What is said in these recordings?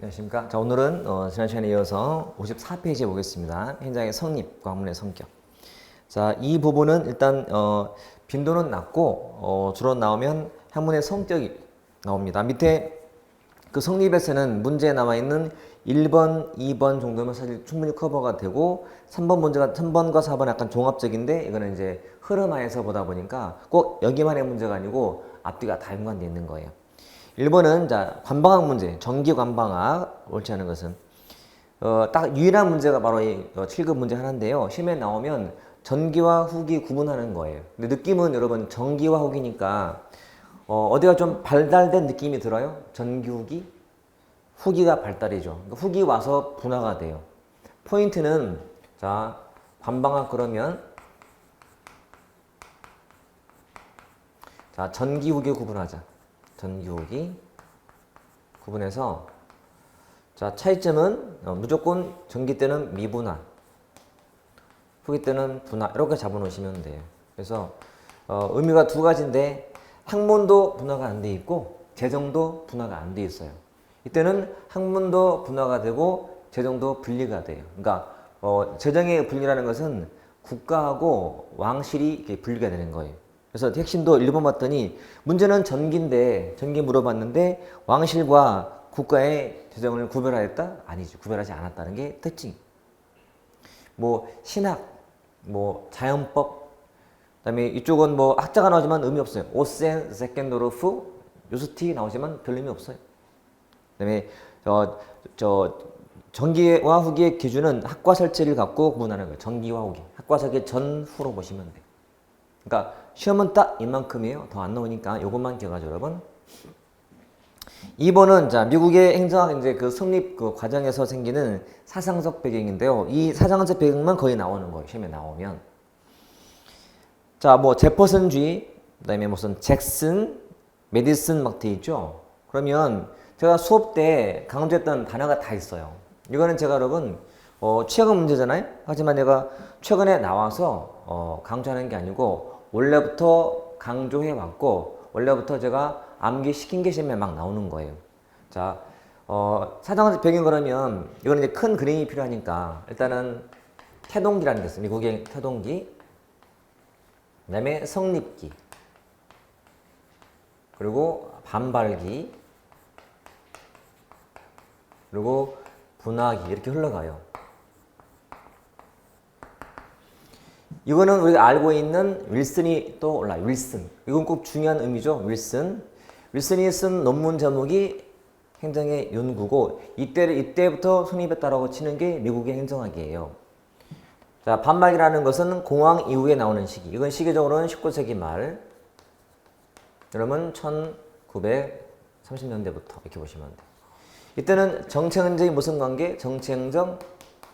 안녕하십니까. 자, 오늘은 지난 시간에 이어서 54페이지에 보겠습니다. 현장의 성립, 과문의 성격. 자, 이 부분은 일단 빈도는 낮고 주로 나오면 한문의 성격이 나옵니다. 밑에 그 성립에서는 문제에 나와 있는 1번, 2번 정도면 사실 충분히 커버가 되고 3번과 4번 약간 종합적인데 이거는 이제 흐름하에서 보다 보니까 꼭 여기만의 문제가 아니고 앞뒤가 다 연관되어 있는 거예요. 1번은 자 관방학 문제, 전기 관방학 옳지 않은 것은 딱 유일한 문제가 바로 이 7급 문제 하나인데요. 시험에 나오면 전기와 후기 구분하는 거예요. 근데 느낌은 여러분 전기와 후기니까 어디가 좀 발달된 느낌이 들어요? 전기 후기? 후기가 발달이죠. 그러니까 후기 와서 분화가 돼요. 포인트는 자 관방학 그러면 자 전기 후기 구분하자. 전기 후기 구분해서 자 차이점은 무조건 전기 때는 미분화, 후기 때는 분화 이렇게 잡아놓으시면 돼요. 그래서 의미가 두 가지인데 학문도 분화가 안 돼 있고 재정도 분화가 안 돼 있어요. 이때는 학문도 분화가 되고 재정도 분리가 돼요. 그러니까 재정의 분리라는 것은 국가하고 왕실이 이렇게 분리가 되는 거예요. 그래서 핵심도 1번 봤더니 문제는 전기인데 전기 물어봤는데 왕실과 국가의 재정을 구별하였다? 아니지. 구별하지 않았다는 게 특징. 뭐 신학, 뭐 자연법, 그다음에 이쪽은 뭐 학자가 나오지만 의미 없어요. 오센, 세켄도르프, 요스티 나오지만 별 의미 없어요. 그다음에 전기와 후기의 기준은 학과 설치를 갖고 구분하는 거예요. 전기와 후기. 학과 설치 전후로 보시면 돼요. 그러니까 시험은 딱 이만큼이에요. 더 안 나오니까 이것만 기억하죠, 여러분. 2번은 자 미국의 행정학 이제 그 성립 그 과정에서 생기는 사상적 배경인데요. 이 사상적 배경만 거의 나오는 거예요. 시험에 나오면. 자, 뭐 제퍼슨주의, 그다음에 무슨 잭슨, 메디슨 막 돼 있죠. 그러면 제가 수업 때 강조했던 단어가 다 있어요. 이거는 제가 여러분 최근 문제잖아요. 하지만 내가 최근에 나와서 강조하는 게 아니고 원래부터 강조해 왔고 원래부터 제가 암기시킨 게 시험에 막 나오는 거예요. 자, 사상적 배경 그러면 이거는 이제 큰 그림이 필요하니까 일단은 태동기라는 게 있어요. 미국의 태동기, 그다음에 성립기, 그리고 반발기, 그리고 분화기 이렇게 흘러가요. 이거는 우리가 알고 있는 윌슨이 또 올라요. 윌슨. 이건 꼭 중요한 의미죠. 윌슨. 윌슨이 쓴 논문 제목이 행정의 연구고 이때부터 성립했다라고 치는 게 미국의 행정학이에요. 자, 반발기라는 것은 공황 이후에 나오는 시기. 이건 시기적으로는 19세기 말. 그러면 1930년대부터 이렇게 보시면 돼요. 이때는 정체행정이 무슨 관계? 정체행정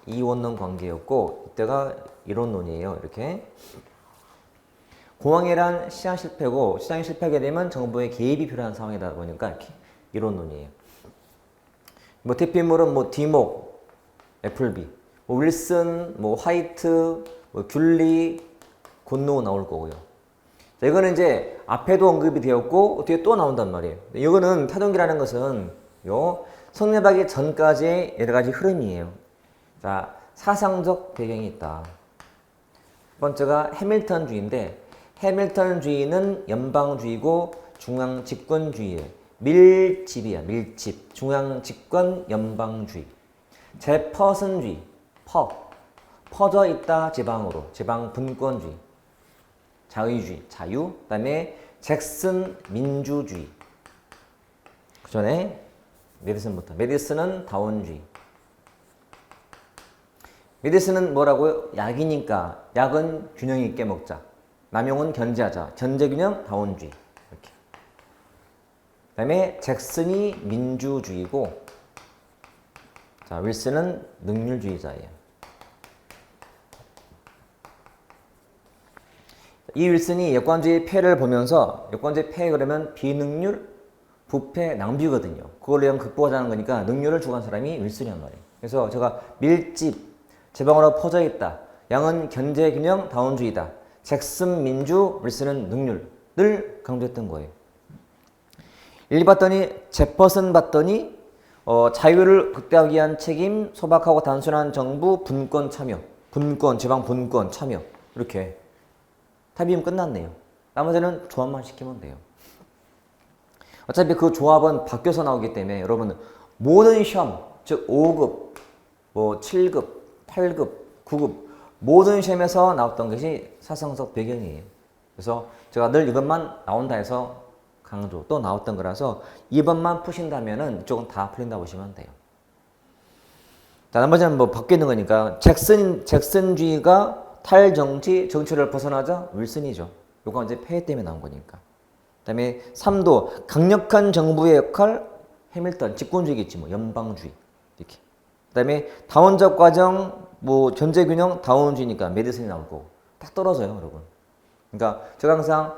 이원론 관계였고 이때가 이론론이에요. 이렇게 공황이란 시장 실패고 시장이 실패하게 되면 정부의 개입이 필요한 상황이다 보니까 이렇게 이론론이에요. 뭐 대표인물은 뭐 디목, 애플비, 뭐 윌슨, 뭐 화이트, 뭐 귤리, 곤노 나올 거고요. 자, 이거는 이제 앞에도 언급이 되었고 뒤에 또 나온단 말이에요. 이거는 태동기라는 것은 요 성립하기 전까지의 여러 가지 흐름이에요. 자, 사상적 배경이 있다. 첫 번째가 해밀턴주의인데 해밀턴주의는 연방주의고 중앙집권주의예요. 밀집이야, 밀집. 중앙집권 연방주의. 제퍼슨주의, 퍼져 있다 지방으로, 지방 분권주의. 자의주의, 자유. 그다음에 잭슨 민주주의. 그 전에 메디슨부터. 메디슨은 다원주의. 메디슨은 뭐라고요? 약이니까 약은 균형 있게 먹자. 남용은 견제하자. 견제균형 다원주의. 이렇게. 그다음에 잭슨이 민주주의고, 자 윌슨은 능률주의자예요. 이 윌슨이 여권주의 폐를 보면서 여권주의 폐 그러면 비능률, 부패, 낭비거든요. 그걸 그냥 극복하자는 거니까 능률을 주관 사람이 윌슨이란 말이에요. 그래서 제가 밀집 지방으로 퍼져 있다. 양은 견제 균형 다원주의다. 잭슨 민주, 윌슨은 능률을 강조했던 거예요. 1 봤더니 제퍼슨 봤더니 자유를 극대화하기 위한 책임, 소박하고 단순한 정부, 분권 참여, 지방 분권 참여 이렇게 답이면 끝났네요. 나머지는 조합만 시키면 돼요. 어차피 그 조합은 바뀌어서 나오기 때문에 여러분 모든 시험, 즉 5급, 7급, 8급, 9급 모든 시험에서 나왔던 것이 사성석 배경이에요. 그래서 제가 늘 이것만 나온다 해서 강조 또 나왔던 거라서 이번만 푸신다면은 이쪽은 다 풀린다고 보시면 돼요. 자, 나머지는 뭐 바뀌어 있는 거니까 잭슨주의가 정치를 벗어나자 윌슨이죠. 요거 이제 폐해 때문에 나온 거니까. 그다음에 3도 강력한 정부의 역할 해밀턴 집권주의겠지 뭐 연방주의 이렇게. 그다음에 다원적 과정 견제균형 다원주의니까 메디슨이 나올 거고 딱 떨어져요, 여러분. 그러니까 제가 항상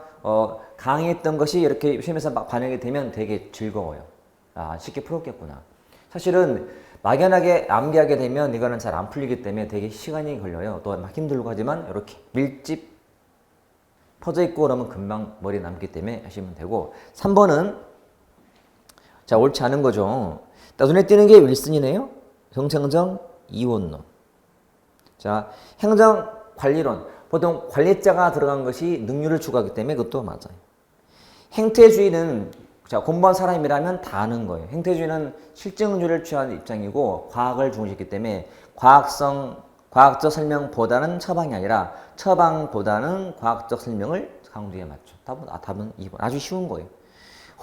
강의했던 것이 이렇게 시험에서 막 반영이 되면 되게 즐거워요. 아, 쉽게 풀었겠구나. 사실은 막연하게 암기하게 되면 이거는 잘 안 풀리기 때문에 되게 시간이 걸려요. 또 막 힘들고 하지만 이렇게 밀집 퍼져 있고 그러면 금방 머리에 남기 때문에 하시면 되고 3번은 자 옳지 않은 거죠. 눈에 띄는 게 윌슨이네요. 정책정 이원론. 자 행정관리론. 보통 관리자가 들어간 것이 능률을 추구하기 때문에 그것도 맞아요. 행태주의는 자 공부한 사람이라면 다 아는 거예요. 행태주의는 실증주의를 취하는 입장이고 과학을 중시했기 때문에 과학적 설명보다는 처방이 아니라 처방보다는 과학적 설명을 강조해 맞죠. 답은 2번. 아주 쉬운 거예요.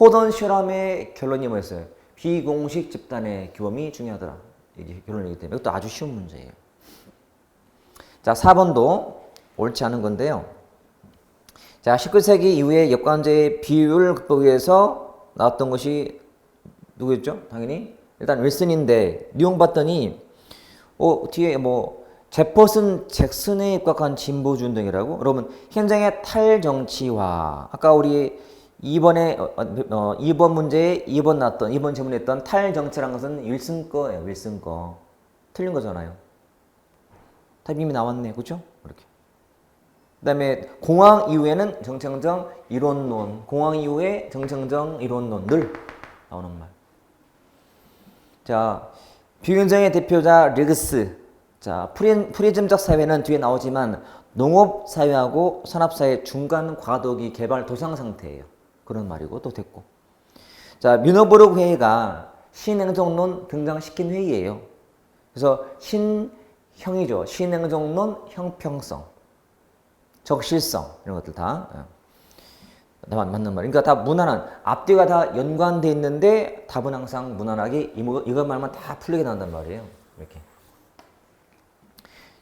호던 실험의 결론이 뭐였어요? 비공식 집단의 규범이 중요하더라. 이게 결론이기 때문에 이것도 아주 쉬운 문제예요. 자 4번도 옳지 않은 건데요. 자 19세기 이후에 역관제의 비율 극복을 위해서 나왔던 것이 누구였죠? 당연히 일단 윌슨인데 뉴욕 봤더니 뒤에 제퍼슨 잭슨에 입각한 진보주의 운동이라고? 여러분 현장의 탈정치화 아까 우리 2번 문제에 2번 질문에 했던 탈정치라는 것은 윌슨 거예요. 윌슨 거 틀린 거잖아요. 답이 이미 나왔네. 그렇죠? 이렇게. 그 다음에 공황 이후에는 정청정 이론론 공황 이후에 정청정 이론론 늘 나오는 말. 자 비현정의 대표자 르그스. 자 프리즘적 사회는 뒤에 나오지만 농업사회하고 산업사회 중간 과도기 개발 도상 상태예요. 그런 말이고 또 됐고. 자 뮤너버그 회의가 신행정론 등장시킨 회의예요. 그래서 신형이죠. 신행정론 형평성. 적실성 이런 것들 다 맞는 말. 그러니까 다 무난한 앞뒤가 다 연관돼 있는데 답은 항상 무난하게 이것 말만 다 풀리게 나온단 말이에요. 이렇게.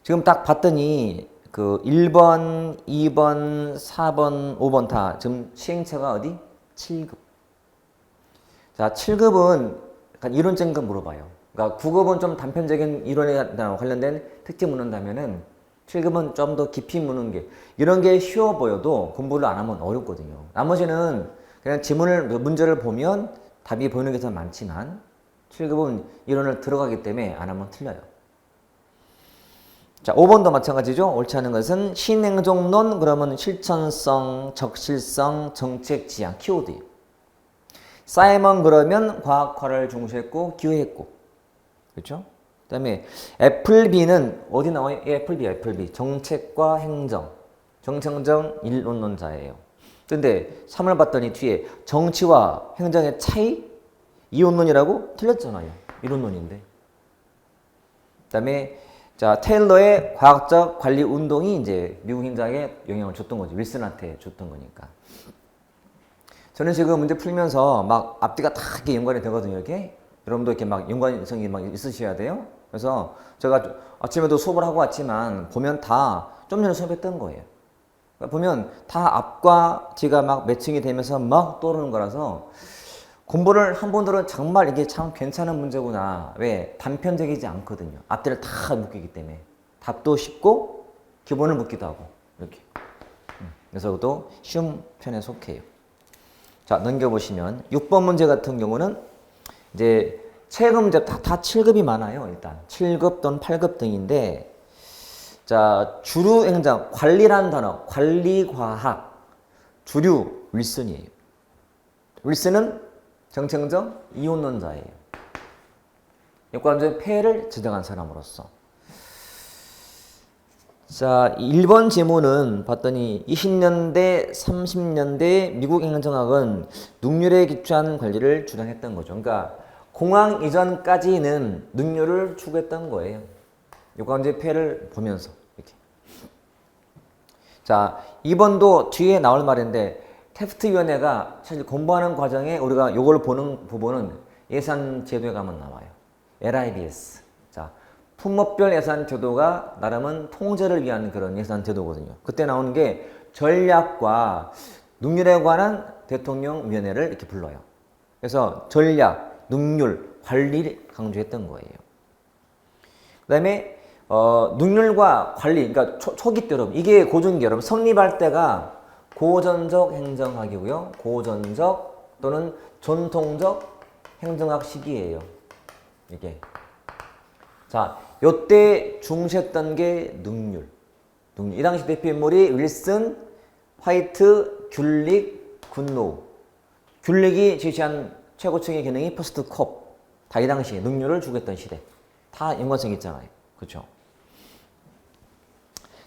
지금 딱 봤더니 그 1번, 2번, 4번, 5번 다 지금 시행처가 어디? 7급. 자, 7급은 약간 이론적인 거 물어봐요. 그러니까 9급은 좀 단편적인 이론에 관련된 특징 묻는다면은 7급은 좀 더 깊이 묻는 게 이런 게 쉬워 보여도 공부를 안 하면 어렵거든요. 나머지는 그냥 문제를 보면 답이 보이는 게 더 많지만 7급은 이론을 들어가기 때문에 안 하면 틀려요. 자, 5번도 마찬가지죠. 옳지 않은 것은 신행정론 그러면 실천성, 적실성, 정책 지향 키워드예요. 사이먼 그러면 과학화를 중시했고 기여했고 그렇죠? 그 다음에 애플비는 어디 나와요? 애플비 정책과 행정 정청정 이론론자예요. 근데 3을 봤더니 뒤에 정치와 행정의 차이 이론론이라고 틀렸잖아요. 이론론인데. 그 다음에 자 테일러의 과학적 관리 운동이 이제 미국 행정에 영향을 줬던 거죠. 윌슨한테 줬던 거니까. 저는 지금 문제 풀면서 막 앞뒤가 다 이렇게 연관이 되거든요. 이렇게 여러분도 이렇게 막 연관성이 막 있으셔야 돼요. 그래서 제가 아침에도 수업을 하고 왔지만 보면 다 좀 전에 수업했던 거예요. 그러니까 보면 다 앞과 뒤가 막 매칭이 되면서 막 떠오르는 거라서 공부를 한 번 들으면 정말 이게 참 괜찮은 문제구나. 왜? 단편적이지 않거든요. 앞뒤를 다 묶이기 때문에. 답도 쉽고 기본을 묶기도 하고 이렇게. 그래서 그것도 쉬운 편에 속해요. 자 넘겨보시면 6번 문제 같은 경우는 이제 최근 문제 다 7급이 많아요. 일단 7급 또는 8급 등인데 자 주류 행정 관리라는 단어 관리과학 주류 윌슨이에요. 윌슨은 정책정 이론론자예요. 역관조의 폐해를 지정한 사람으로서. 자, 1번 지문은 봤더니 20년대, 30년대 미국 행정학은 능률에 기초한 관리를 주장했던 거죠. 그러니까 공황 이전까지는 능률을 추구했던 거예요. 역관조의 폐해를 보면서 이렇게. 자, 2번도 뒤에 나올 말인데 테프트 위원회가 사실 공부하는 과정에 우리가 이걸 보는 부분은 예산 제도에 가면 나와요. LIBS. 자, 품목별 예산 제도가 나름은 통제를 위한 그런 예산 제도거든요. 그때 나오는 게 전략과 능률에 관한 대통령위원회를 이렇게 불러요. 그래서 전략, 능률, 관리를 강조했던 거예요. 그 다음에 능률과 관리, 그러니까 초기 때 여러분, 이게 고전기 여러분, 성립할 때가 고전적 행정학이고요. 고전적 또는 전통적 행정학 시기예요. 이게. 자, 요때 중시했던 게 능률. 이 당시 대표 인물이 윌슨, 화이트, 귤릭, 굿노우. 귤릭이 제시한 최고층의 기능이 퍼스트 컵. 다 이 당시에 능률을 주겠던 시대. 다 연관성 있잖아요. 그렇죠?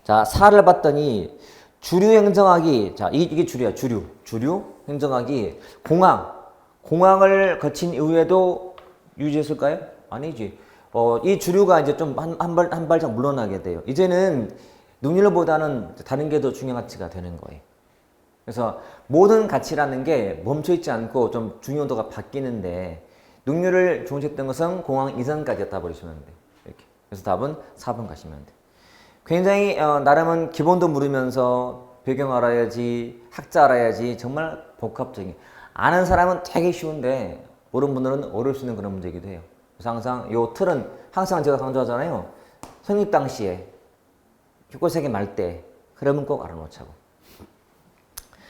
자, 4를 봤더니 주류 행정학이, 자, 이게 주류야, 주류. 주류 행정학이 공항을 거친 이후에도 유지했을까요? 아니지. 이 주류가 이제 좀 한 발짝 물러나게 돼요. 이제는 능률보다는 다른 게 더 중요 가치가 되는 거예요. 그래서 모든 가치라는 게 멈춰있지 않고 좀 중요도가 바뀌는데 능률을 중시했던 것은 공항 이전까지였다 버리시면 돼요. 이렇게. 그래서 답은 4번 가시면 돼요. 굉장히 나름은 기본도 물으면서 배경 알아야지, 학자 알아야지 정말 복합적인. 아는 사람은 되게 쉬운데 모르는 분들은 어려울 수 있는 그런 문제이기도 해요. 그래서 항상 요 틀은 항상 제가 강조하잖아요. 성립 당시에 교과서에 말 때 그러면 꼭 알아놓자고.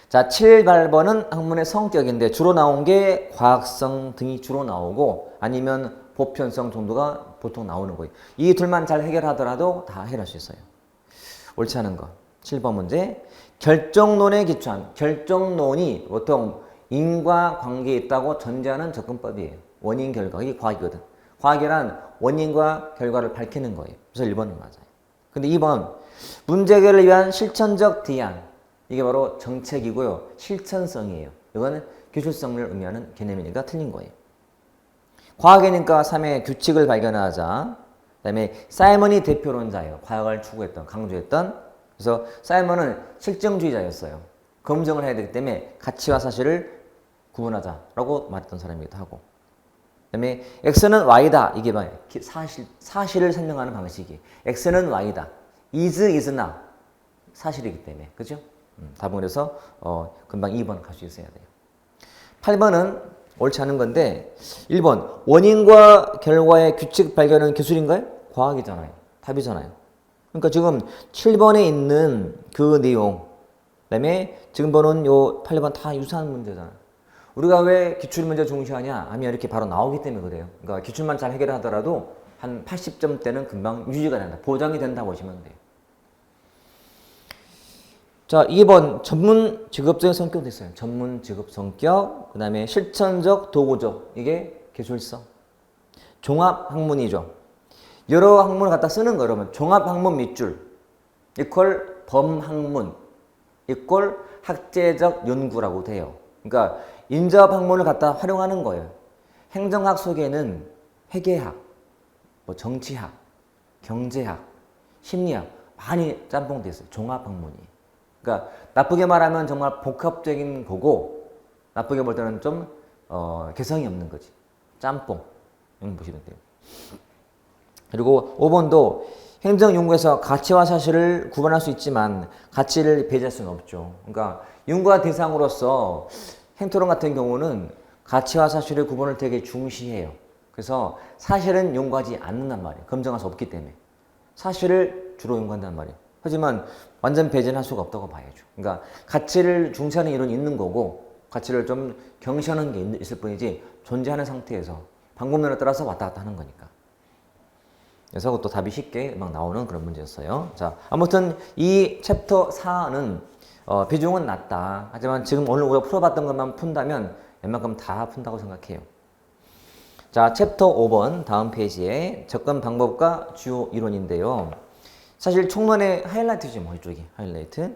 자, 7번은 학문의 성격인데 주로 나온 게 과학성 등이 주로 나오고 아니면 보편성 정도가 보통 나오는 거예요. 이 둘만 잘 해결하더라도 다 해결할 수 있어요. 옳지 않은 거. 7번 문제. 결정론에 기초한, 결정론이 보통 인과관계에 있다고 전제하는 접근법이에요. 원인, 결과. 이게 과학이거든. 과학이란 원인과 결과를 밝히는 거예요. 그래서 1번은 맞아요. 근데 2번. 문제 해결을 위한 실천적 대안. 이게 바로 정책이고요. 실천성이에요. 이거는 기술성을 의미하는 개념이니까 틀린 거예요. 과학이니까 3의 규칙을 발견하자. 그 다음에 사이먼이 대표론자예요. 과학을 추구했던, 강조했던. 그래서 사이먼은 실증주의자였어요. 검증을 해야 되기 때문에 가치와 사실을 구분하자라고 말했던 사람이기도 하고. 그 다음에 X는 Y다. 이게 뭐예요? 사실을 설명하는 방식이. X는 Y다. is not. 사실이기 때문에. 그죠? 답은 그래서 금방 2번 갈 수 있어야 돼요. 8번은 옳지 않은 건데 1번 원인과 결과의 규칙 발견은 기술인가요? 과학이잖아요. 답이잖아요. 그러니까 지금 7번에 있는 그 내용 그다음에 지금 보는 요 8번 다 유사한 문제잖아요. 우리가 왜 기출문제 중시하냐 하면 이렇게 바로 나오기 때문에 그래요. 그러니까 기출만 잘 해결하더라도 한 80점대는 금방 유지가 된다. 보장이 된다고 보시면 돼요. 자, 2번 전문 직업적인 성격도 있어요. 전문 직업 성격, 그 다음에 실천적, 도구적. 이게 기술성. 종합 학문이죠. 여러 학문을 갖다 쓰는 거 여러분. 종합 학문 밑줄 이퀄 범학문 이퀄 학제적 연구라고 돼요. 그러니까 인접 학문을 갖다 활용하는 거예요. 행정학 속에는 회계학, 뭐 정치학, 경제학, 심리학 많이 짬뽕돼 있어요. 종합 학문이. 그러니까 나쁘게 말하면 정말 복합적인 거고 나쁘게 볼 때는 좀 개성이 없는 거지. 짬뽕. 이런 거 보시면 돼요. 그리고 5번도 행정연구에서 가치와 사실을 구분할 수 있지만 가치를 배제할 수는 없죠. 그러니까 연구가 대상으로서 행토론 같은 경우는 가치와 사실의 구분을 되게 중시해요. 그래서 사실은 연구하지 않는단 말이에요. 검증할 수 없기 때문에. 사실을 주로 연구한단 말이에요. 하지만 완전 배제는 할 수가 없다고 봐야죠. 그러니까 가치를 중시하는 이론이 있는 거고 가치를 좀 경시하는 게 있을 뿐이지 존재하는 상태에서 방법론에 따라서 왔다 갔다 하는 거니까. 그래서 그것도 답이 쉽게 막 나오는 그런 문제였어요. 자, 아무튼 이 챕터 4는 비중은 낮다. 하지만 지금 오늘 우리가 풀어봤던 것만 푼다면 웬만큼 다 푼다고 생각해요. 자, 챕터 5번 다음 페이지에 접근 방법과 주요 이론인데요. 사실 총론의 하이라이트지 뭐 이쪽이 하이라이트.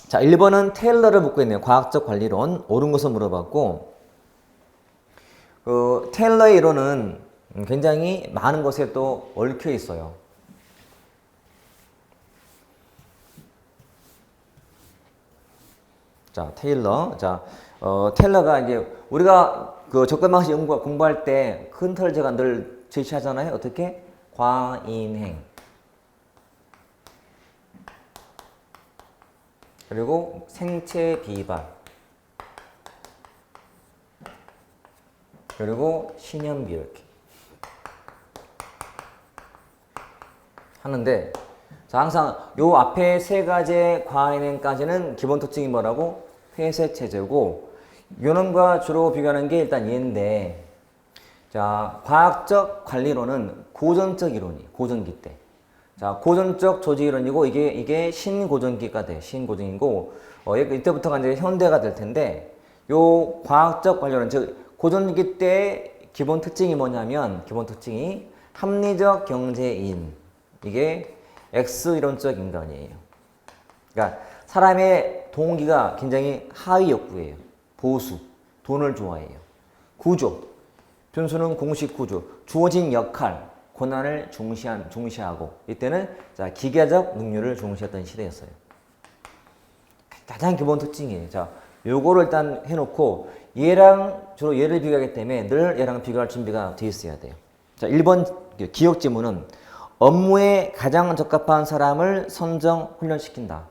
자, 1번은 테일러를 묻고 있네요. 과학적 관리론 옳은 것을 물어봤고 테일러의 이론은 굉장히 많은 것에 또 얽혀 있어요. 자, 테일러. 자, 테일러가 이제 우리가 그 접근 방식 연구 공부할 때 큰 틀을 제가 늘 제시하잖아요. 어떻게? 과인행. 그리고 생체 비발. 그리고 신현비 이렇게 하는데 자, 항상 요 앞에 세 가지의 과인행까지는 기본 특징이 뭐라고? 회색 체제고 요놈과 주로 비교하는 게 일단 얘인데 자, 과학적 관리론은 고전적 이론이 고전기 때. 자, 고전적 조직 이론이고 이게 신고전기가 돼. 신고전이고 이때부터가 이제 현대가 될 텐데 요 과학적 관리론 즉 고전기 때 기본 특징이 뭐냐면 기본 특징이 합리적 경제인. 이게 X 이론적 인간이에요. 그러니까 사람의 동기가 굉장히 하위 욕구예요. 보수, 돈을 좋아해요. 구조, 준수는 공식 구조, 주어진 역할, 고난을 중시하고 이때는 자, 기계적 능률을 중시했던 시대였어요. 가장 기본 특징이에요. 자, 요거를 일단 해놓고 얘랑 주로 얘를 비교하기 때문에 늘 얘랑 비교할 준비가 돼 있어야 돼요. 자, 1번 기억 지문은 업무에 가장 적합한 사람을 선정 훈련시킨다.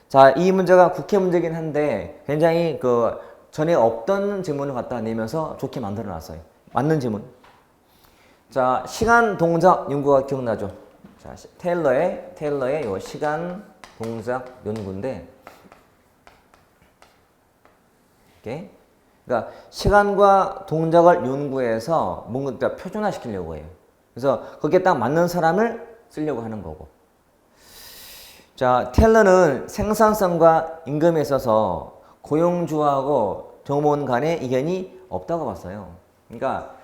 자, 이 문제가 국회 문제긴 한데 굉장히 그 전에 없던 질문을 갖다 내면서 좋게 만들어 놨어요. 맞는 질문. 자, 시간 동작 연구가 기억나죠? 자, 테일러의 요 시간 동작 연구인데 이렇게 그러니까 시간과 동작을 연구해서 뭔가 표준화 시키려고 해요. 그래서 거기에 딱 맞는 사람을 쓰려고 하는 거고. 자, 테일러는 생산성과 임금에 있어서 고용주하고 정보원 간의 이견이 없다고 봤어요. 그러니까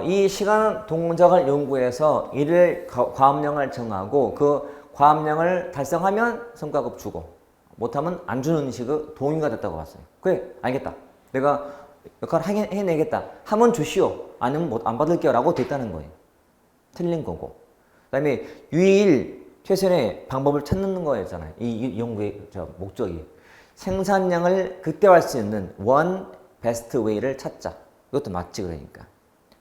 이 시간 동작을 연구해서 이를 과업량을 정하고 그 과업량을 달성하면 성과급 주고 못하면 안 주는 식의 동의가 됐다고 봤어요. 그래, 알겠다. 내가 역할을 해내겠다. 하면 주시오. 아니면 안 받을게요. 라고 됐다는 거예요. 틀린 거고. 그 다음에 유일 최선의 방법을 찾는 거였잖아요. 이 연구의 목적이. 생산량을 극대화할 수 있는 one best way를 찾자. 이것도 맞지 그러니까.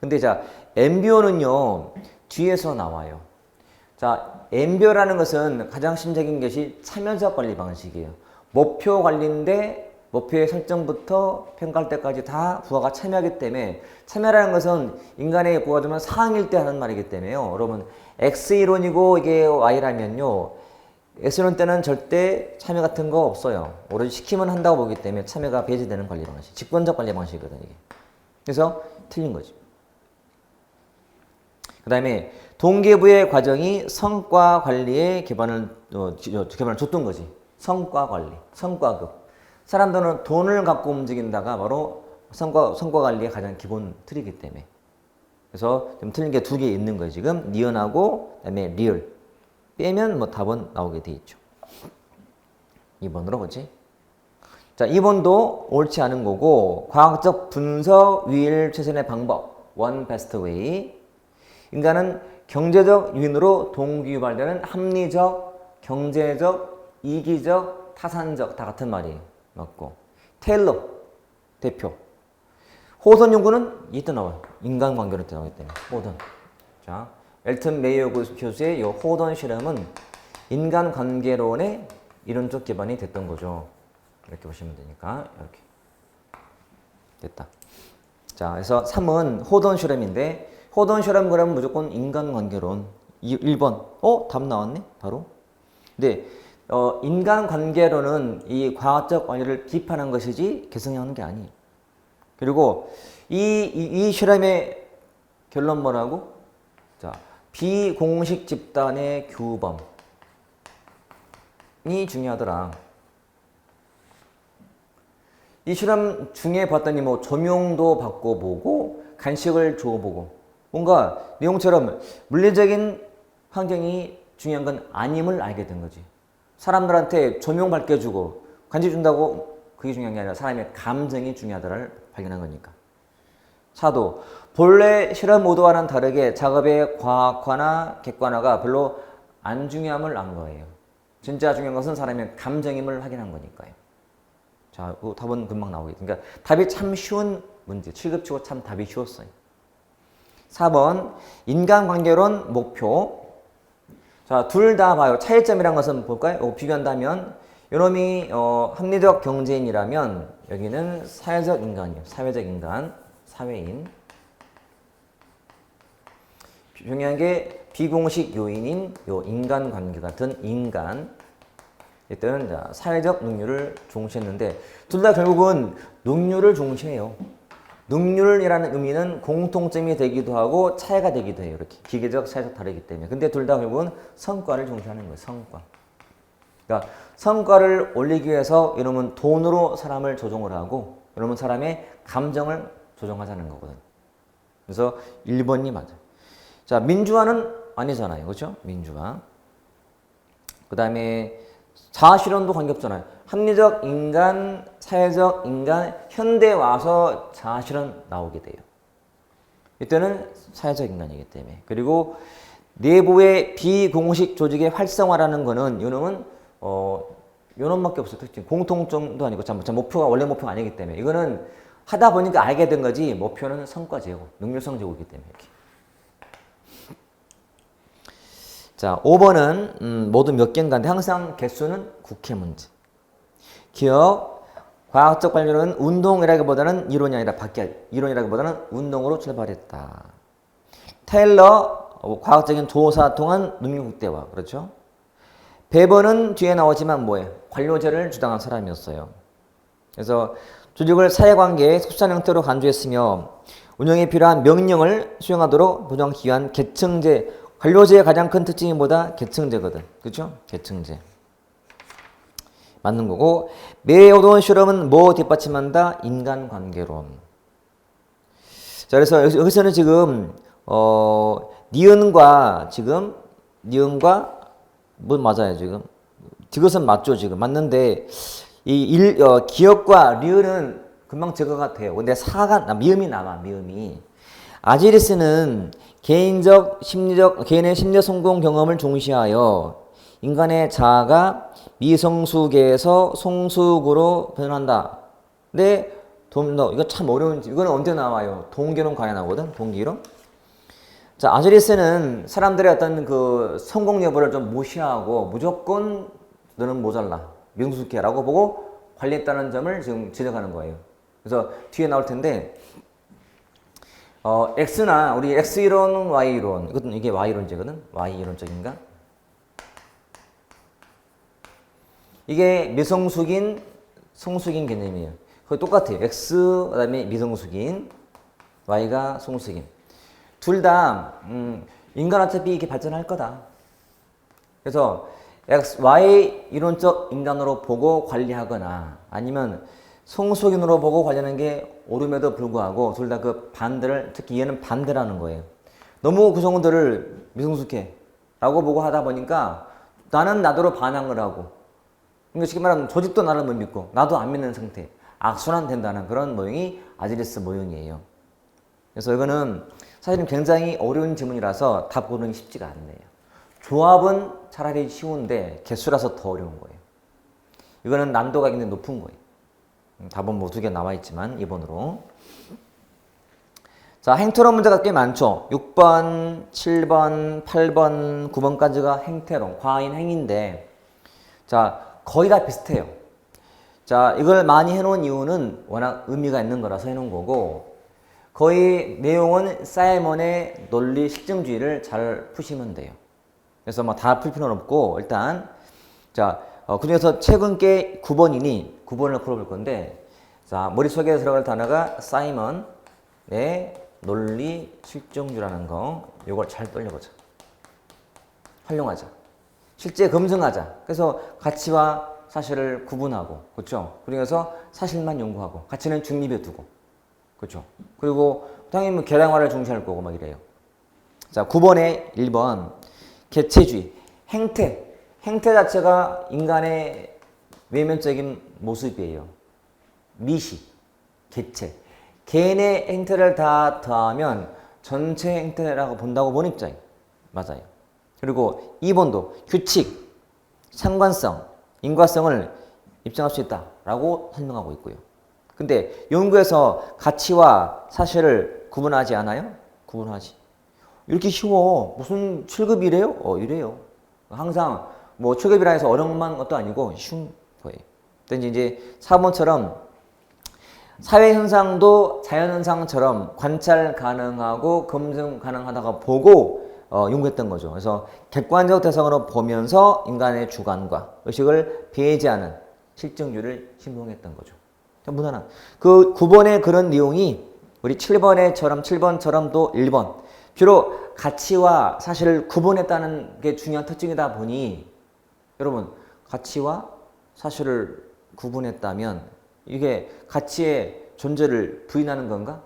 근데 자, MBO는요. 뒤에서 나와요. 자, MBO라는 것은 가장 심적인 것이 참여적 관리 방식이에요. 목표 관리인데 목표의 설정부터 평가할 때까지 다 부하가 참여하기 때문에 참여라는 것은 인간의 부하가 좀 상일 때 하는 말이기 때문에요. 여러분 X이론이고 이게 Y라면요. X이론 때는 절대 참여 같은 거 없어요. 오로지 시키면 한다고 보기 때문에 참여가 배제되는 관리 방식. 직권적 관리 방식이거든요. 이게. 그래서 틀린 거죠. 그 다음에 동계부의 과정이 성과 관리에 기반을 줬던 거지. 성과 관리, 성과급. 사람들은 돈을 갖고 움직인다가 바로 성과 관리의 가장 기본 틀이기 때문에. 그래서 좀 틀린 게 두 개 있는 거예요. 지금 니은하고 그다음에 리얼. 빼면 뭐 답은 나오게 돼 있죠. 2번으로 보지. 자, 2번도 옳지 않은 거고 과학적 분석 위일 최선의 방법. one best way. 인간은 경제적 요인으로 동기유발되는 합리적, 경제적, 이기적, 타산적 다 같은 말이에요. 맞고. 테일러 대표. 호돈 연구는 이때 나와요. 인간관계로 나오기 때문에. 호돈. 자, 엘튼 메이어 교수의 이 호돈 실험은 인간관계론의 이론적 기반이 됐던 거죠. 이렇게 보시면 되니까 이렇게 됐다. 자, 그래서 3은 호돈 실험인데 호돈 실험 그러면 무조건 인간관계론. 1번. 답 나왔네? 바로. 근데 인간관계론은 이 과학적 원리를 비판한 것이지 개성하는 게 아니에요. 그리고 이 실험의 결론 뭐라고? 자, 비공식 집단의 규범이 중요하더라. 이 실험 중에 봤더니 뭐 조명도 바꿔보고 간식을 줘보고 뭔가 내용처럼 물리적인 환경이 중요한 건 아님을 알게 된 거지. 사람들한테 조명 밝혀주고 간식 준다고 그게 중요한 게 아니라 사람의 감정이 중요하다를 발견한 거니까. 사도 본래 실험 의도와는 다르게 작업의 과학화나 객관화가 별로 안 중요함을 안 거예요. 진짜 중요한 것은 사람의 감정임을 확인한 거니까요. 자, 그 답은 금방 나오겠죠. 그러니까 답이 참 쉬운 문제. 7급 치고 참 답이 쉬웠어요. 4번 인간관계론 목표. 자, 둘 다 봐요. 차이점이란 것은 볼까요? 비교한다면 요놈이 합리적 경제인이라면 여기는 사회적 인간이에요. 사회적 인간, 사회인. 중요한 게 비공식 요인인 요 인간관계 같은 인간. 일단 사회적 능률을 중시했는데 둘 다 결국은 능률을 중시해요. 능률이라는 의미는 공통점이 되기도 하고 차이가 되기도 해요. 이렇게 기계적, 사회적 다르기 때문에. 근데 둘 다 결국은 성과를 중시하는 거예요. 성과. 그러니까 성과를 올리기 위해서 이놈은 돈으로 사람을 조종을 하고 이놈은 사람의 감정을 조종하자는 거거든. 그래서 1번이 맞아요. 자, 민주화는 아니잖아요. 그렇죠? 민주화. 그 다음에 자아실현도 관계없잖아요. 합리적 인간, 사회적 인간, 현대에 와서 자아실현 나오게 돼요. 이때는 사회적 인간이기 때문에. 그리고 내부의 비공식 조직의 활성화라는 거는 요놈은 요놈밖에 없어요. 특징. 공통점도 아니고 참 목표가 원래 목표가 아니기 때문에 이거는 하다 보니까 알게 된 거지 목표는 성과 제고, 능률성 제고이기 때문에 이렇게. 자, 5번은 모두 몇 개인가인데 항상 개수는 국회 문제. 기억, 과학적 관료는 운동이라기보다는 이론이 아니라 이론이라기보다는 운동으로 출발했다. 테일러, 과학적인 조사 통한 능력 극대화. 그렇죠? 베버는 뒤에 나오지만 뭐예요? 관료제를 주장한 사람이었어요. 그래서 조직을 사회관계의 속산 형태로 간주했으며 운영에 필요한 명령을 수행하도록 보장하기 위한 계층제, 관료제의 가장 큰 특징이 뭐다? 계층제거든. 그렇죠? 계층제. 맞는 거고 매의 어두운 실험은 뭐 뒷받침한다? 인간관계론. 자, 그래서 여기서는 지금 니은과 뭐 맞아요 지금. 디귿은 맞죠 지금. 맞는데 기역과 리을은 금방 제거가 돼요. 근데 미음이 남아. 미음이. 아지리스는 개인의 심리적 성공 경험을 중시하여 인간의 자아가 미성숙에서 성숙으로 변한다. 근데 이거 참 어려운, 이거는 언제 나와요? 동기론 가야 나오거든? 동기론? 자, 아지리스는 사람들의 어떤 그 성공 여부를 좀 무시하고 무조건 너는 모자라. 미성숙해. 라고 보고 관리했다는 점을 지금 지적하는 거예요. 그래서 뒤에 나올 텐데, X나 우리 X이론, Y이론. 이게 Y이론제거든? Y이론적인가? 이게 미성숙인, 성숙인 개념이에요. 거의 똑같아요. X, 그 다음에 미성숙인, Y가 성숙인. 둘 다, 인간 어차피 이렇게 발전할 거다. 그래서 Y 이론적 인간으로 보고 관리하거나 아니면 성숙인으로 보고 관리하는 게 옳음에도 불구하고 둘 다 그 반대를, 특히 얘는 반대라는 거예요. 너무 구성원들을 미성숙해 라고 보고 하다 보니까 나는 나대로 반항을 하고, 그러니까 쉽게 말하면 조직도 나를 못 믿고 나도 안 믿는 상태, 악순환된다는 그런 모형이 아지리스 모형이에요. 그래서 이거는 사실은 굉장히 어려운 지문이라서 답 고르는 게 쉽지가 않네요. 조합은 차라리 쉬운데 개수라서 더 어려운 거예요. 이거는 난도가 굉장히 높은 거예요. 답은 뭐 2개 나와 있지만 2번으로. 자, 행태론 문제가 꽤 많죠. 6번, 7번, 8번, 9번까지가 행태론, 과인 행인데, 자, 거의 다 비슷해요. 자, 이걸 많이 해놓은 이유는 워낙 의미가 있는 거라서 해놓은 거고, 거의 내용은 사이먼의 논리 실증주의를 잘 푸시면 돼요. 그래서 뭐 다 풀 필요는 없고, 일단, 자, 그 중에서 최근 게 9번이니 9번을 풀어볼 건데, 자, 머릿속에 들어갈 단어가 사이먼의 논리 실증주라는 거, 요걸 잘 떠올려보자. 활용하자. 실제 검증하자. 그래서 가치와 사실을 구분하고, 그렇죠? 그래서 사실만 연구하고, 가치는 중립에 두고, 그렇죠? 그리고 당연히 뭐 계량화를 중시할 거고 막 이래요. 자, 9번에 1번 개체주의, 행태. 행태 자체가 인간의 외면적인 모습이에요. 미시, 개체. 개인의 행태를 다 더하면 전체 행태라고 본다고 본 입장이에요. 맞아요. 그리고 2번도 규칙, 상관성, 인과성을 입증할 수 있다라고 설명하고 있고요. 근데 연구에서 가치와 사실을 구분하지 않아요? 구분하지. 이렇게 쉬워. 무슨 7급이래요? 이래요. 항상 뭐 7급이라 해서 어려운 것도 아니고 쉬운 거예요. 근데 이제 4번처럼 사회현상도 자연현상처럼 관찰 가능하고 검증 가능하다가 보고 연구했던 거죠. 그래서 객관적 대상으로 보면서 인간의 주관과 의식을 배제하는 실증주의를 신봉했던 거죠. 무난한. 그 9번의 그런 내용이 우리 7번처럼 또 1번. 비록 가치와 사실을 구분했다는 게 중요한 특징이다 보니 여러분 가치와 사실을 구분했다면 이게 가치의 존재를 부인하는 건가?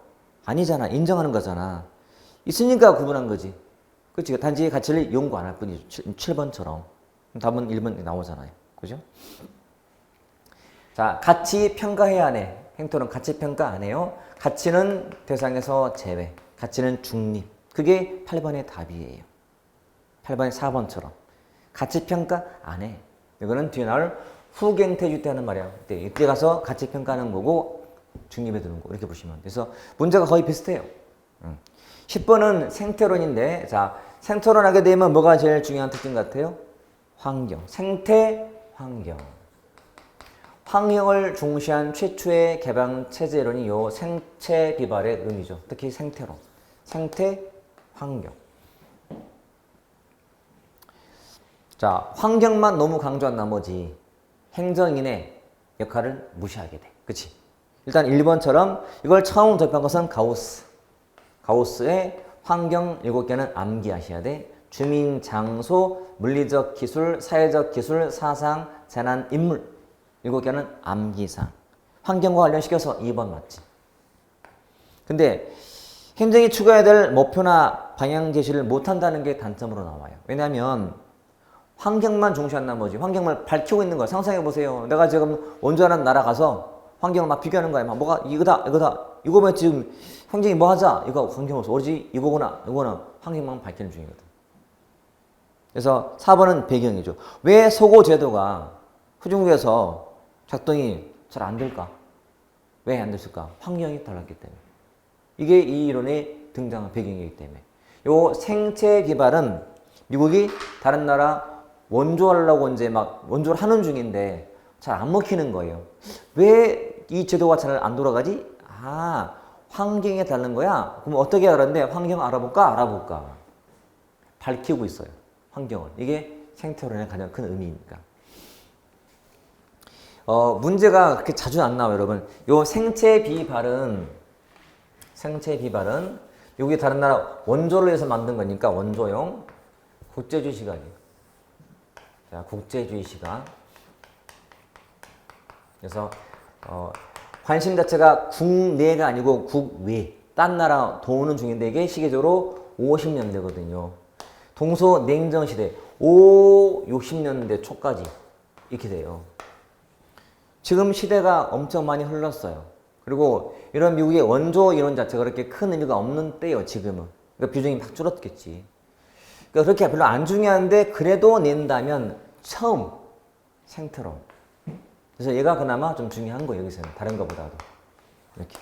아니잖아. 인정하는 거잖아. 있으니까 구분한 거지. 그치? 단지 가치를 연구 안 할 뿐이죠. 7번처럼. 답은 1번 나오잖아요. 그죠? 자, 가치 평가해야 하네. 행토는 가치 평가 안 해요. 가치는 대상에서 제외. 가치는 중립. 그게 8번의 답이에요. 8번의 4번처럼. 가치 평가 안 해. 이거는 뒤에 나올 후갱태주 때 하는 말이야. 이때 가서 가치 평가하는 거고 중립에 두는 거. 이렇게 보시면. 그래서 문제가 거의 비슷해요. 10번은 생태론인데, 자, 생태론 하게 되면 뭐가 제일 중요한 특징 같아요? 환경. 생태, 환경. 환경을 중시한 최초의 개방 체제론이 요 생체 비발의 의미죠. 특히 생태론. 생태, 환경. 자, 환경만 너무 강조한 나머지 행정인의 역할을 무시하게 돼. 그치? 일단 1번처럼 이걸 처음 접한 것은 가우스. 가우스의 환경 7개는 암기하셔야 돼. 주민, 장소, 물리적 기술, 사회적 기술, 사상, 재난, 인물. 7개는 암기상. 환경과 관련시켜서 2번 맞지. 근데 행정이 추구해야 될 목표나 방향 제시를 못한다는 게 단점으로 나와요. 왜냐하면 환경만 중시한 나머지 환경을 밝히고 있는 거야. 상상해 보세요. 내가 지금 온전한 나라 가서 환경을 막 비교하는 거야. 막 뭐가 이거다. 이거면 지금 환경이 뭐 하자. 이거 환경 없어. 오로지 이거구나. 이거는 환경만 밝히는 중이거든. 그래서 4번은 배경이죠. 왜 소고 제도가 후중국에서 작동이 잘 안 될까? 왜 안 됐을까? 환경이 달랐기 때문에. 이게 이 이론의 등장한 배경이기 때문에. 요 생체 개발은 미국이 다른 나라 원조하려고 이제 막 원조를 하는 중인데 잘 안 먹히는 거예요. 왜 이 제도가 잘 안 돌아가지? 아, 환경에 다른 거야? 그럼 어떻게 알았는데 환경 알아볼까? 밝히고 있어요. 환경을. 이게 생태론의 가장 큰 의미니까. 문제가 그렇게 자주 안 나와요, 여러분. 요 생체 비발은 여기 다른 나라 원조를 해서 만든 거니까 원조용 국제주의 시각이에요. 자, 국제주의 시각. 그래서 관심 자체가 국내가 아니고 국외, 딴 나라 도우는 중인데 이게 시기적으로 50년대거든요. 동서냉전시대 60년대 초까지 이렇게 돼요. 지금 시대가 엄청 많이 흘렀어요. 그리고 이런 미국의 원조 이론 자체가 그렇게 큰 의미가 없는 때예요, 지금은. 그러니까 비중이 막 줄었겠지. 그러니까 그렇게 별로 안 중요한데 그래도 낸다면 처음 생태론. 그래서 얘가 그나마 좀 중요한 거예요, 여기서는. 다른 것보다도. 이렇게.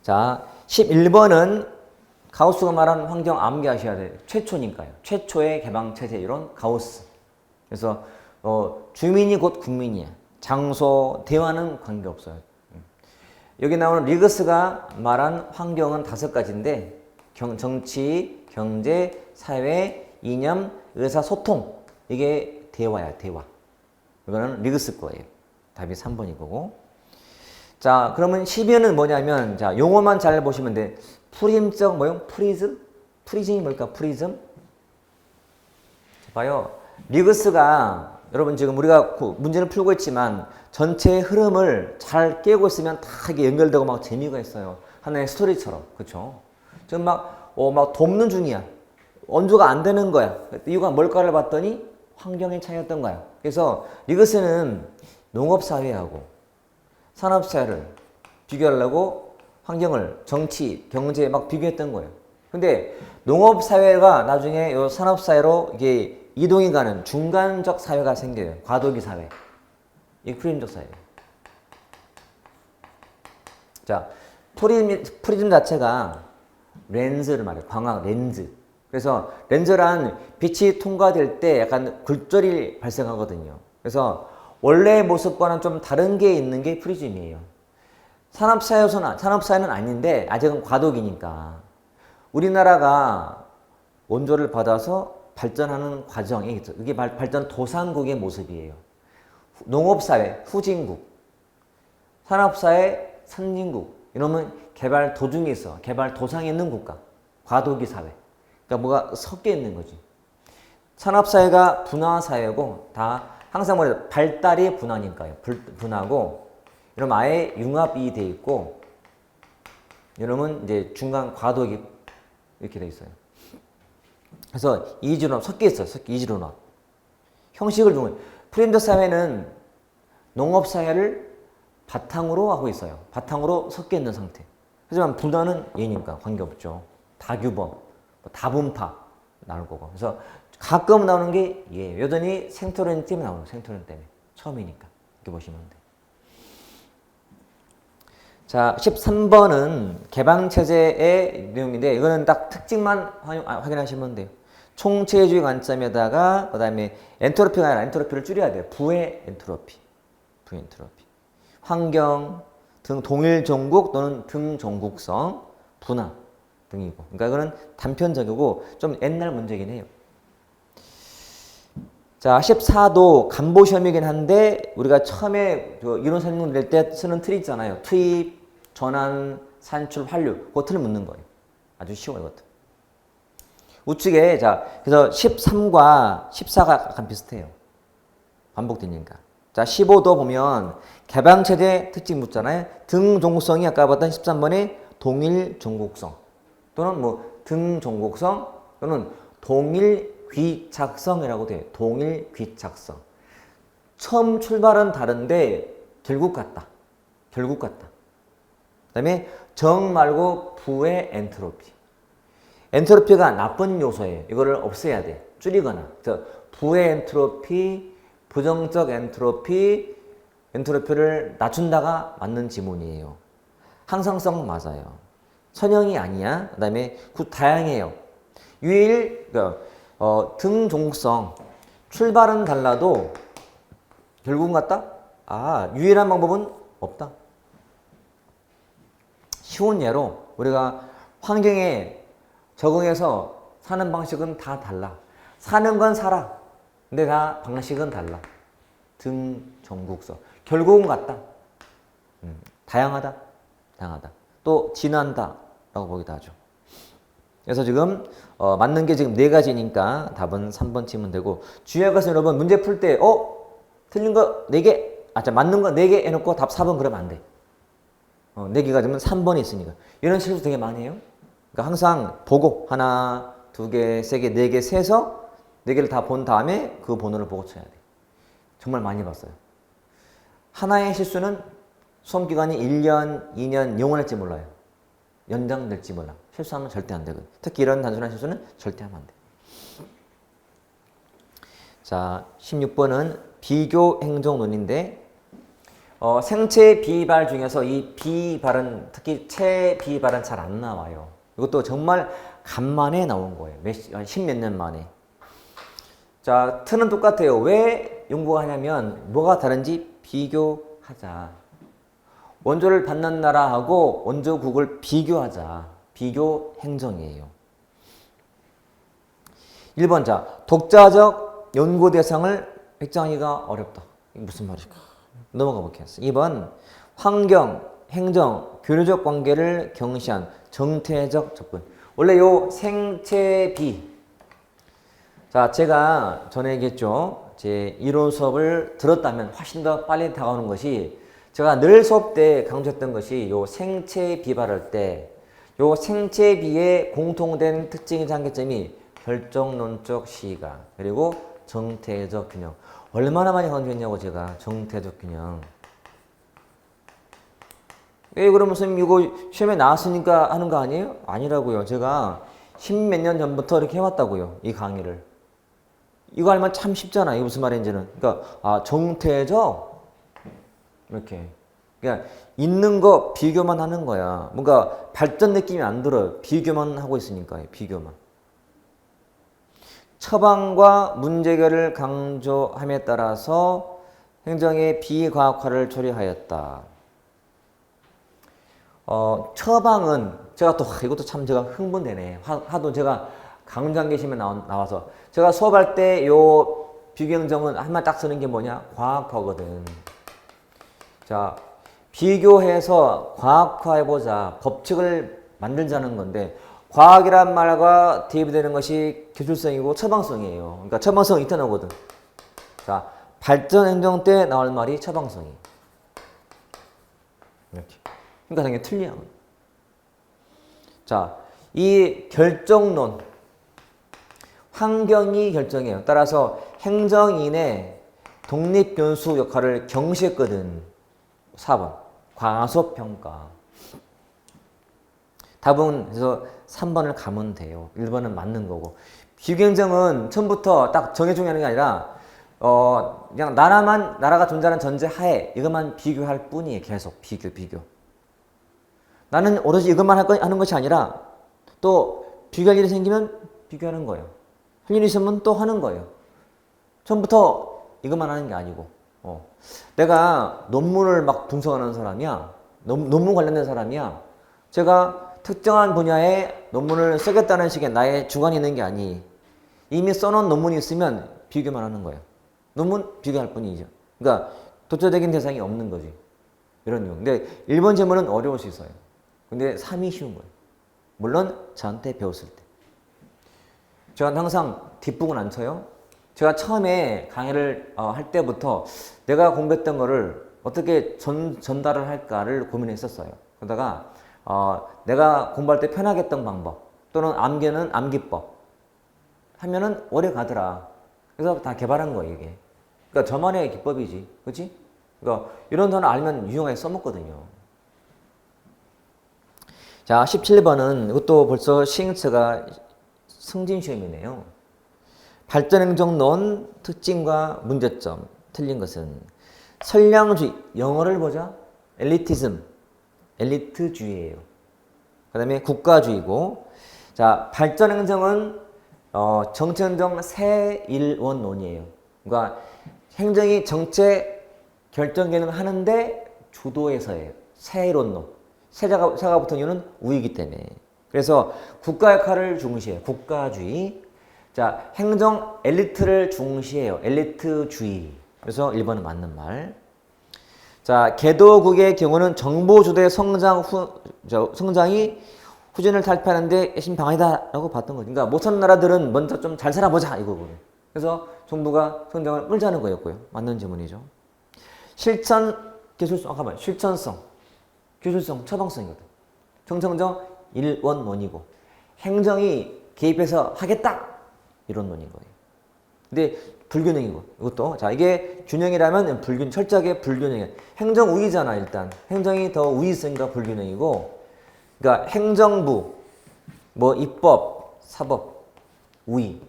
자, 11번은 가우스가 말한 환경 암기하셔야 돼요. 최초니까요. 최초의 개방체제 이론 가우스. 그래서 주민이 곧 국민이야. 장소, 대화는 관계없어요. 여기 나오는 리그스가 말한 환경은 5가지인데 정치, 경제, 사회, 이념, 의사소통. 이게 대화야, 대화. 이거는 리그스 거예요. 답이 3번이 거고. 자, 그러면 12번은 뭐냐면, 자, 용어만 잘 보시면 돼. 프림적, 프리즘? 프리즘이 뭘까? 프리즘? 봐요. 리그스가 여러분 지금 우리가 문제를 풀고 있지만 전체의 흐름을 잘 깨고 있으면 다 이게 연결되고 막 재미가 있어요. 하나의 스토리처럼. 그쵸? 지금 막 돕는 중이야. 원조가 안 되는 거야. 이유가 뭘까를 봤더니 환경의 차이였던 거야. 그래서 리그스는 농업사회하고 산업사회를 비교하려고 환경을 정치, 경제에 막 비교했던 거예요. 근데 농업사회가 나중에 요 산업사회로 이게 이동이 가는 중간적 사회가 생겨요. 과도기 사회. 이 프리즘적 사회. 자, 프리즘 자체가 렌즈를 말해요. 광학 렌즈. 그래서 렌즈란 빛이 통과될 때 약간 굴절이 발생하거든요. 그래서 원래의 모습과는 좀 다른 게 있는 게 프리즘이에요. 산업사회는 아닌데 아직은 과도기니까. 우리나라가 원조를 받아서 발전하는 과정이 있죠. 이게 발전 도상국의 모습이에요. 농업사회, 후진국. 산업사회, 선진국. 이러면 개발 도중에 있어. 개발 도상에 있는 국가. 과도기 사회. 그러니까 뭐가 섞여 있는 거지. 산업사회가 분화사회고 다 항상 뭐래요? 발달이 분화니까요. 분화고 이러면 아예 융합이 돼 있고 이러면 이제 중간 과도기 이렇게 돼 있어요. 그래서 이지론합 섞여 있어요. 이지론합. 형식을 좀 프리즘적 사회는 농업사회를 바탕으로 하고 있어요. 바탕으로 섞여 있는 상태. 하지만 분화는 얘니까 관계없죠. 다규범, 다분파 나올 거고. 그래서 가끔 나오는 게 얘예요. 여전히 생토론 때문에 나오는 거예요. 생토론 때문에. 처음이니까. 이렇게 보시면 돼. 자, 13번은 개방체제의 내용인데 이거는 딱 특징만 확인하시면 돼요. 총체주의 관점에다가 그 다음에 엔트로피가 아니라 엔트로피를 줄여야 돼요. 부의 엔트로피. 부의 엔트로피. 환경, 동일 종국 또는 등종국성, 분화 등이고. 그러니까 이거는 단편적이고 좀 옛날 문제긴 해요. 자, 14도 간보 시험이긴 한데 우리가 처음에 이론 설명 낼 때 쓰는 틀이 있잖아요. 투입, 전환, 산출, 환류. 그 틀을 묻는 거예요. 아주 쉬워요, 이것도. 우측에 자, 그래서 13과 14가 약간 비슷해요. 반복되니까. 자, 15도 보면 개방체제 특징 묻잖아요. 등종국성이 아까 봤던 13번의 동일종국성 또는 뭐 등종국성 또는 동일귀착성이라고 돼요. 동일귀착성. 처음 출발은 다른데 결국 같다. 결국 같다. 그 다음에 정 말고 부의 엔트로피. 엔트로피가 나쁜 요소예요. 이거를 없애야 돼. 줄이거나. 그래서 부의 엔트로피, 부정적 엔트로피를 낮춘다가 맞는 지문이에요. 항상성 맞아요. 선형이 아니야. 그 다음에 다양해요. 등종성. 출발은 달라도 결국은 같다? 유일한 방법은 없다. 쉬운 예로 우리가 환경에 적응해서 사는 방식은 다 달라. 사는 건 살아. 근데 다 방식은 달라. 등종국성. 결국은 같다. 다양하다. 다양하다. 또 진한다. 라고 보기도 하죠. 그래서 지금 맞는 게 지금 4가지니까 답은 3번 치면 되고 주의할 것은 여러분 문제 풀 때 틀린 거 4개 맞는 거 4개 해놓고 답 4번 그러면 안 돼. 4개가 되면 3번이 있으니까. 이런 실수 되게 많이 해요. 그러니까 항상 보고 하나, 2개, 3개, 4개 세서 4개를 다 본 다음에 그 번호를 보고 쳐야 돼. 정말 많이 봤어요. 하나의 실수는 수험기간이 1년, 2년 영원할지 몰라요. 연장될지 몰라. 실수하면 절대 안 되거든. 특히 이런 단순한 실수는 절대 하면 안 돼. 자, 16번은 비교 행정론인데 생체 비발 중에서 이 비발은 특히 체 비발은 잘 안 나와요. 이것도 정말 간만에 나온 거예요. 십몇 년 만에. 자, 틀은 똑같아요. 왜 연구가 하냐면 뭐가 다른지 비교하자. 원조를 받는 나라하고 원조국을 비교하자. 비교 행정이에요. 1번 자, 독자적 연구 대상을 획정하기가 어렵다. 이게 무슨 말일까? 넘어가 보겠습니다. 2번 환경, 행정, 교류적 관계를 경시한 정태적 접근. 원래 요 생체비 자, 제가 전에 얘기했죠. 제 이론 수업을 들었다면 훨씬 더 빨리 다가오는 것이 제가 늘 수업 때 강조했던 것이 요 생체 비발할 때 요 생체 비의 공통된 특징의 장기점이 결정론적 시각 그리고 정태적 균형. 얼마나 많이 강조했냐고 제가 정태적 균형. 왜 그러면 선생님 이거 시험에 나왔으니까 하는 거 아니에요? 아니라고요. 제가 십몇 년 전부터 이렇게 해왔다고요. 이 강의를. 이거 알면 참 쉽잖아. 이게 무슨 말인지는. 그러니까 정태적 이렇게. 그냥 있는 거 비교만 하는 거야. 뭔가 발전 느낌이 안 들어요. 비교만 하고 있으니까요. 비교만. 처방과 문제결을 강조함에 따라서 행정의 비과학화를 초래하였다. 처방은 제가 또 이것도 참 제가 흥분되네. 하도 제가 강좌 계시면 나와서 제가 수업할 때 요 비교행정은 한마디 딱 쓰는 게 뭐냐? 과학화거든. 자, 비교해서 과학화해보자. 법칙을 만들자는 건데 과학이란 말과 대비되는 것이 기술성이고 처방성이에요. 그러니까 처방성 이때 나오거든. 자, 발전행정 때 나올 말이 처방성이. 이렇게. 그러니까 당연히 틀려. 자, 이 결정론. 환경이 결정해요. 따라서 행정인의 독립변수 역할을 경시했거든. 4번. 과소평가. 답은 그래서 3번을 가면 돼요. 1번은 맞는 거고. 비교행정은 처음부터 딱 정해주는 게 아니라 그냥 나라가 존재하는 전제 하에 이것만 비교할 뿐이에요. 계속 비교. 나는 오로지 이것만 하는 것이 아니라 또 비교할 일이 생기면 비교하는 거예요. 할 일이 있으면 또 하는 거예요. 처음부터 이것만 하는 게 아니고. 내가 논문을 막 분석하는 사람이야. 논문 관련된 사람이야. 제가 특정한 분야에 논문을 쓰겠다는 식의 나의 주관이 있는 게 아니. 이미 써놓은 논문이 있으면 비교만 하는 거예요. 논문 비교할 뿐이죠. 그러니까 도처적인 대상이 없는 거지. 이런 내용. 근데 1번 질문은 어려울 수 있어요. 근데 3이 쉬운 거예요. 물론 저한테 배웠을 때. 제가 항상 뒷북은 안 쳐요. 제가 처음에 강의를 할 때부터 내가 공부했던 거를 어떻게 전달을 할까를 고민했었어요. 그러다가 내가 공부할 때 편하게 했던 방법 또는 암기는 암기법 하면은 오래 가더라. 그래서 다 개발한 거예요, 이게. 그러니까 저만의 기법이지. 그렇지? 그러니까 이런 단어 알면 유용하게 써먹거든요. 자, 17번은 이것도 벌써 시행처가 승진시험이네요. 발전행정론 특징과 문제점. 틀린 것은 선량주의. 영어를 보자. 엘리티즘. 엘리트주의예요. 그 다음에 국가주의고. 자, 발전행정은 정책행정 세일원론이에요. 그러니까 행정이 정책 결정 기능을 하는데 주도해서 해요. 세일원론. 세자가 붙은 이유는 우이기 때문에. 그래서 국가 역할을 중시해요. 국가주의. 자, 행정 엘리트를 중시해요. 엘리트주의. 그래서 1번은 맞는 말. 자, 개도국의 경우는 정보 주도의 성장이 후진을 탈피하는데 애신 방해다라고 봤던 거죠. 그러니까 못 사는 나라들은 먼저 좀 잘 살아보자 이거거든요. 그래서 정부가 성장을 끌자는 거였고요. 맞는 질문이죠. 실천성, 기술성, 처방성이거든. 정청정 일원론이고 행정이 개입해서 하겠다 이런 논인 거예요. 근데 불균형이고 이것도 자 이게 균형이라면 철저하게 불균형이에요. 행정 우위잖아 일단. 행정이 더 우위 있으니까 불균형이고 그러니까 행정부 뭐 입법, 사법 우위.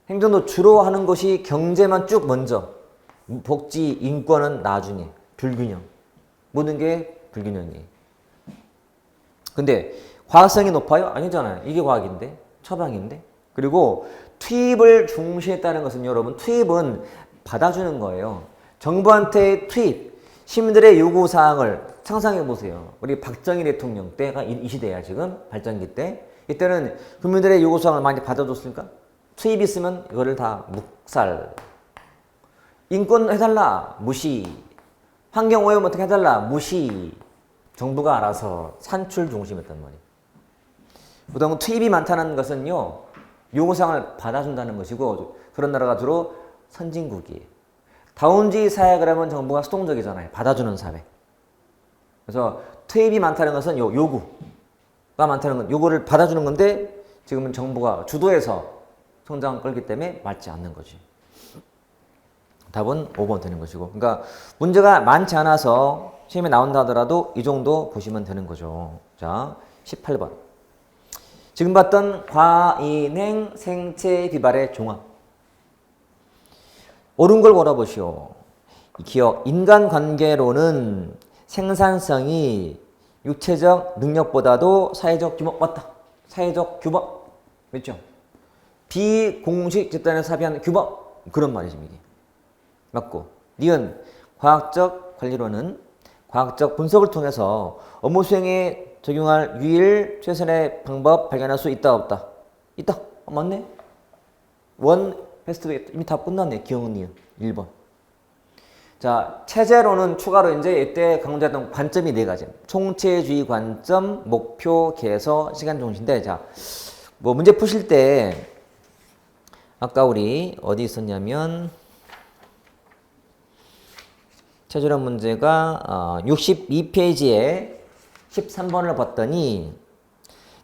행정도 주로 하는 것이 경제만 쭉 먼저 복지, 인권은 나중에 불균형. 모든 게 불균형이에요. 근데 과학성이 높아요? 아니잖아요. 이게 과학인데 처방인데. 그리고 투입을 중시했다는 것은 여러분 투입은 받아주는 거예요. 정부한테 투입, 시민들의 요구사항을 상상해 보세요. 우리 박정희 대통령 때가 이 시대야 지금 발전기 때. 이때는 국민들의 요구사항을 많이 받아줬으니까 투입 있으면 이거를 다 묵살. 인권 해달라 무시. 환경오염 어떻게 해달라 무시. 정부가 알아서 산출 중심이었단 말이에요. 보통 투입이 많다는 것은요. 요구사항을 받아준다는 것이고 그런 나라가 주로 선진국이에요. 다운주의 사회 그러면 정부가 수동적이잖아요. 받아주는 사회. 그래서 투입이 많다는 것은 요구가 많다는 건 요구를 받아주는 건데 지금은 정부가 주도해서 성장을 끌기 때문에 맞지 않는 거지. 답은 5번 되는 것이고. 그러니까 문제가 많지 않아서 시험에 나온다 하더라도 이 정도 보시면 되는 거죠. 자, 18번. 지금 봤던 과인행 생체 비발의 종합. 옳은 걸 골라보시오. 기억 인간관계로는 생산성이 육체적 능력보다도 사회적 규모 맞다. 사회적 규모 맞죠? 비공식 집단에서 사비한 규모 그런 말이지 이게. 맞고 니은 과학적 관리로는 과학적 분석을 통해서 업무 수행에 적용할 유일 최선의 방법 발견할 수 있다 없다? 있다. 맞네. 원 베스트 이미 다 끝났네. 기억은 니은 1번. 자, 체제로는 추가로 이제 이때 강조했던 관점이 네 가지. 총체주의 관점, 목표, 개서, 시간 중심인데 자, 뭐 문제 푸실 때 아까 우리 어디 있었냐면 체제론 문제가 62페이지에 13번을 봤더니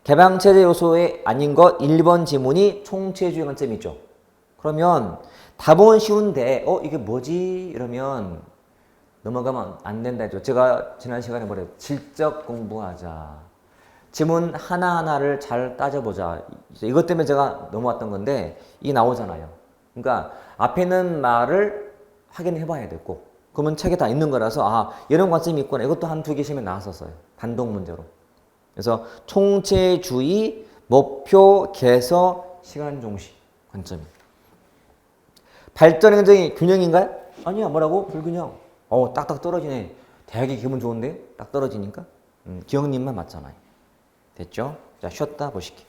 개방체제 요소의 아닌 것 1번 지문이 총체주의 관점이죠. 그러면 답은 쉬운데 이게 뭐지? 이러면 넘어가면 안 된다 했죠. 제가 지난 시간에 뭐래요? 질적 공부하자. 지문 하나하나를 잘 따져보자. 이것 때문에 제가 넘어왔던 건데 이게 나오잖아요. 그러니까 앞에 있는 말을 확인해 봐야 되고 그러면 책에 다 있는 거라서 이런 관점이 있구나. 이것도 한 2개 시험에 나왔었어요. 단독 문제로. 그래서 총체주의, 목표, 개서, 시간 종시 관점이. 발전 행정이 균형인가요? 아니야. 뭐라고? 불균형. 딱딱 떨어지네. 대학이 기분 좋은데? 딱 떨어지니까. 기억님만 맞잖아요. 됐죠? 자, 쉬었다 보실게요.